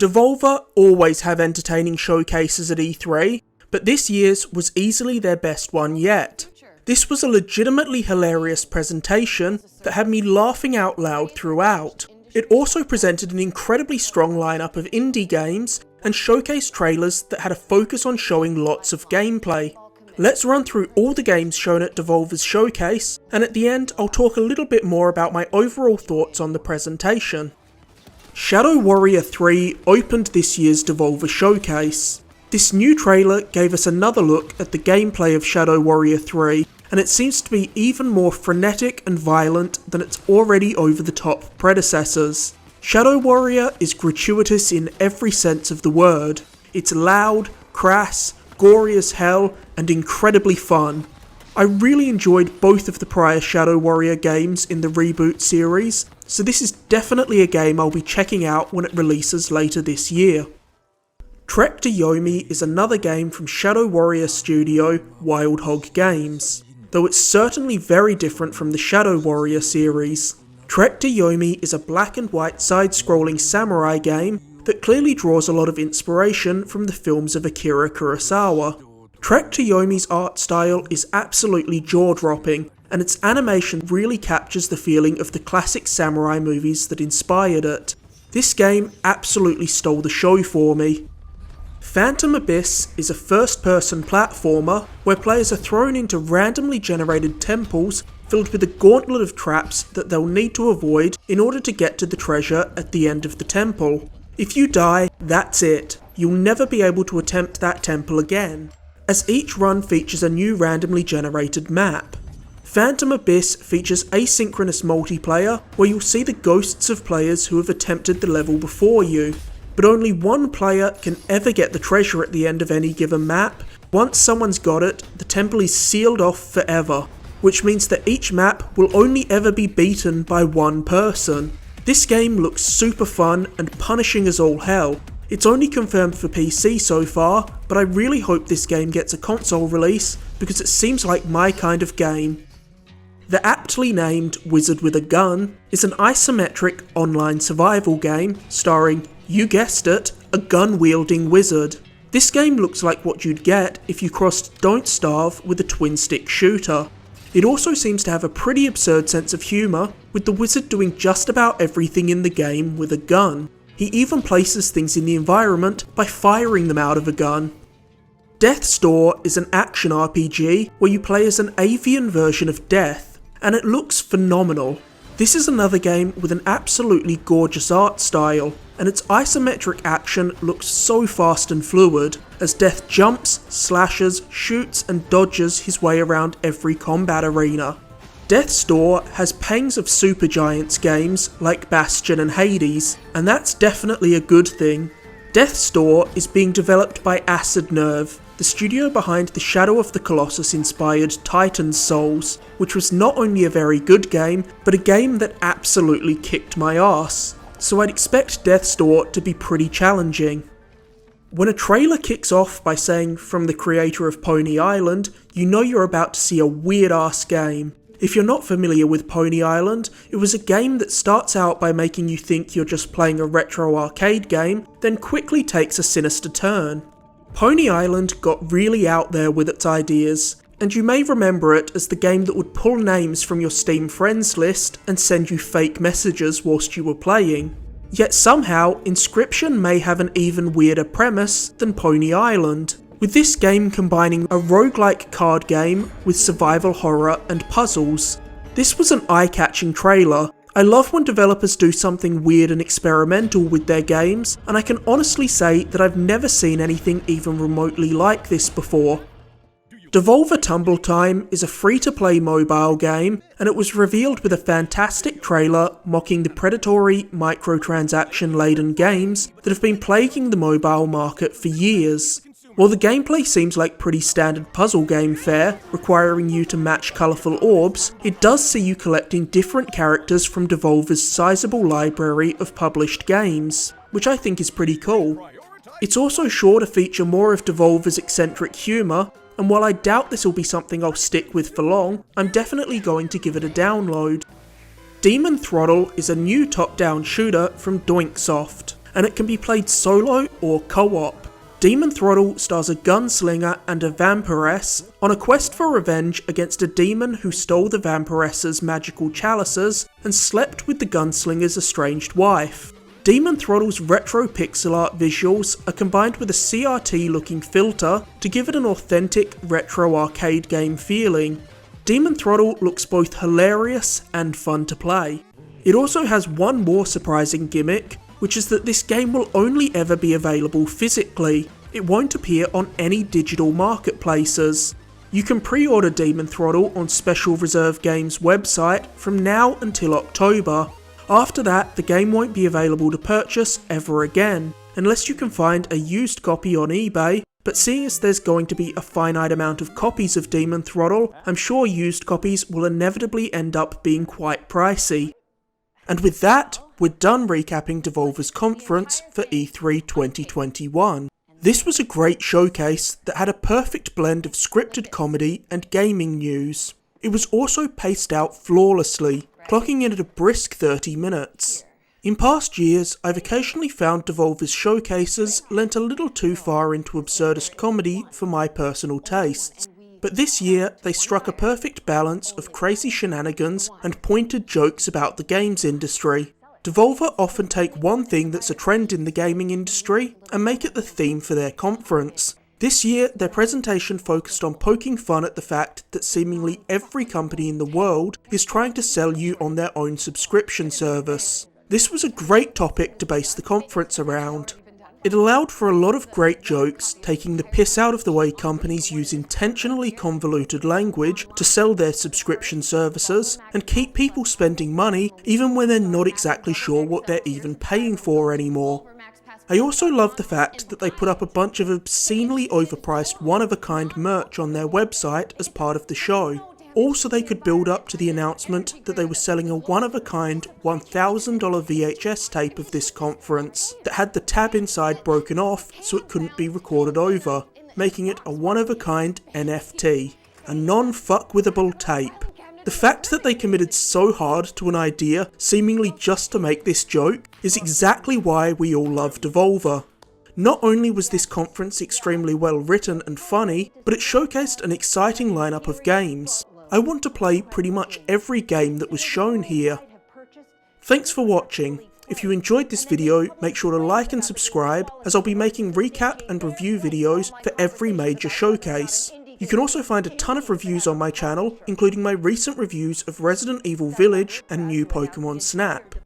Devolver always have entertaining showcases at E3, but this year's was easily their best one yet. This was a legitimately hilarious presentation that had me laughing out loud throughout. It also presented an incredibly strong lineup of indie games and showcased trailers that had a focus on showing lots of gameplay. Let's run through all the games shown at Devolver's showcase, and at the end I'll talk a little bit more about my overall thoughts on the presentation. Shadow Warrior 3 opened this year's Devolver showcase. This new trailer gave us another look at the gameplay of Shadow Warrior 3, and it seems to be even more frenetic and violent than its already over-the-top predecessors. Shadow Warrior is gratuitous in every sense of the word. It's loud, crass, gory as hell, and incredibly fun. I really enjoyed both of the prior Shadow Warrior games in the reboot series, so this is definitely a game I'll be checking out when it releases later this year. Trek to Yomi is another game from Shadow Warrior studio Wild Hog Games, though it's certainly very different from the Shadow Warrior series. Trek to Yomi is a black and white side-scrolling samurai game that clearly draws a lot of inspiration from the films of Akira Kurosawa. Trek to Yomi's art style is absolutely jaw-dropping, and its animation really captures the feeling of the classic samurai movies that inspired it. This game absolutely stole the show for me. Phantom Abyss is a first-person platformer where players are thrown into randomly generated temples filled with a gauntlet of traps that they'll need to avoid in order to get to the treasure at the end of the temple. If you die, that's it. You'll never be able to attempt that temple again, as each run features a new randomly generated map. Phantom Abyss features asynchronous multiplayer where you'll see the ghosts of players who have attempted the level before you, but only one player can ever get the treasure at the end of any given map. Once someone's got it, the temple is sealed off forever, which means that each map will only ever be beaten by one person. This game looks super fun and punishing as all hell. It's only confirmed for PC so far, but I really hope this game gets a console release because it seems like my kind of game. The aptly named Wizard with a Gun is an isometric online survival game starring, you guessed it, a gun-wielding wizard. This game looks like what you'd get if you crossed Don't Starve with a twin-stick shooter. It also seems to have a pretty absurd sense of humour, with the wizard doing just about everything in the game with a gun. He even places things in the environment by firing them out of a gun. Death's Door is an action RPG where you play as an avian version of Death, and it looks phenomenal. This is another game with an absolutely gorgeous art style, and its isometric action looks so fast and fluid, as Death jumps, slashes, shoots and dodges his way around every combat arena. Death's Door has pangs of Supergiants games like Bastion and Hades, and that's definitely a good thing. Death's Door is being developed by Acid Nerve, the studio behind the Shadow of the Colossus inspired Titan's Souls, which was not only a very good game, but a game that absolutely kicked my ass, so I'd expect Death's Door to be pretty challenging. When a trailer kicks off by saying from the creator of Pony Island, you know you're about to see a weird ass game. If you're not familiar with Pony Island, it was a game that starts out by making you think you're just playing a retro arcade game, then quickly takes a sinister turn. Pony Island got really out there with its ideas, and you may remember it as the game that would pull names from your Steam friends list and send you fake messages whilst you were playing. Yet somehow, Inscription may have an even weirder premise than Pony Island, with this game combining a roguelike card game with survival horror and puzzles. This was an eye-catching trailer. I love when developers do something weird and experimental with their games, and I can honestly say that I've never seen anything even remotely like this before. Devolver Tumble Time is a free-to-play mobile game, and it was revealed with a fantastic trailer mocking the predatory, microtransaction-laden games that have been plaguing the mobile market for years. While the gameplay seems like pretty standard puzzle game fare, requiring you to match colourful orbs, it does see you collecting different characters from Devolver's sizable library of published games, which I think is pretty cool. It's also sure to feature more of Devolver's eccentric humour, and while I doubt this will be something I'll stick with for long, I'm definitely going to give it a download. Demon Throttle is a new top-down shooter from Doinksoft, and it can be played solo or co-op. Demon Throttle stars a gunslinger and a vampiress on a quest for revenge against a demon who stole the vampiress's magical chalices and slept with the gunslinger's estranged wife. Demon Throttle's retro pixel art visuals are combined with a CRT looking filter to give it an authentic retro arcade game feeling. Demon Throttle looks both hilarious and fun to play. It also has one more surprising gimmick, which is that this game will only ever be available physically. It won't appear on any digital marketplaces. You can pre-order Demon Throttle on Special Reserve Games' website from now until October. After that, the game won't be available to purchase ever again, unless you can find a used copy on eBay, but seeing as there's going to be a finite amount of copies of Demon Throttle, I'm sure used copies will inevitably end up being quite pricey. And with that, we're done recapping Devolver's conference for E3 2021. This was a great showcase that had a perfect blend of scripted comedy and gaming news. It was also paced out flawlessly, clocking in at a brisk 30 minutes. In past years, I've occasionally found Devolver's showcases lent a little too far into absurdist comedy for my personal tastes. But this year, they struck a perfect balance of crazy shenanigans and pointed jokes about the games industry. Devolver often take one thing that's a trend in the gaming industry and make it the theme for their conference. This year, their presentation focused on poking fun at the fact that seemingly every company in the world is trying to sell you on their own subscription service. This was a great topic to base the conference around. It allowed for a lot of great jokes, taking the piss out of the way companies use intentionally convoluted language to sell their subscription services and keep people spending money even when they're not exactly sure what they're even paying for anymore. I also love the fact that they put up a bunch of obscenely overpriced one-of-a-kind merch on their website as part of the show. Also, they could build up to the announcement that they were selling a one-of-a-kind $1,000 VHS tape of this conference that had the tab inside broken off so it couldn't be recorded over, making it a one-of-a-kind NFT, a non-fuckwithable tape. The fact that they committed so hard to an idea seemingly just to make this joke is exactly why we all love Devolver. Not only was this conference extremely well written and funny, but it showcased an exciting lineup of games. I want to play pretty much every game that was shown here. Thanks for watching. If you enjoyed this video, make sure to like and subscribe, as I'll be making recap and review videos for every major showcase. You can also find a ton of reviews on my channel, including my recent reviews of Resident Evil Village and new Pokemon Snap.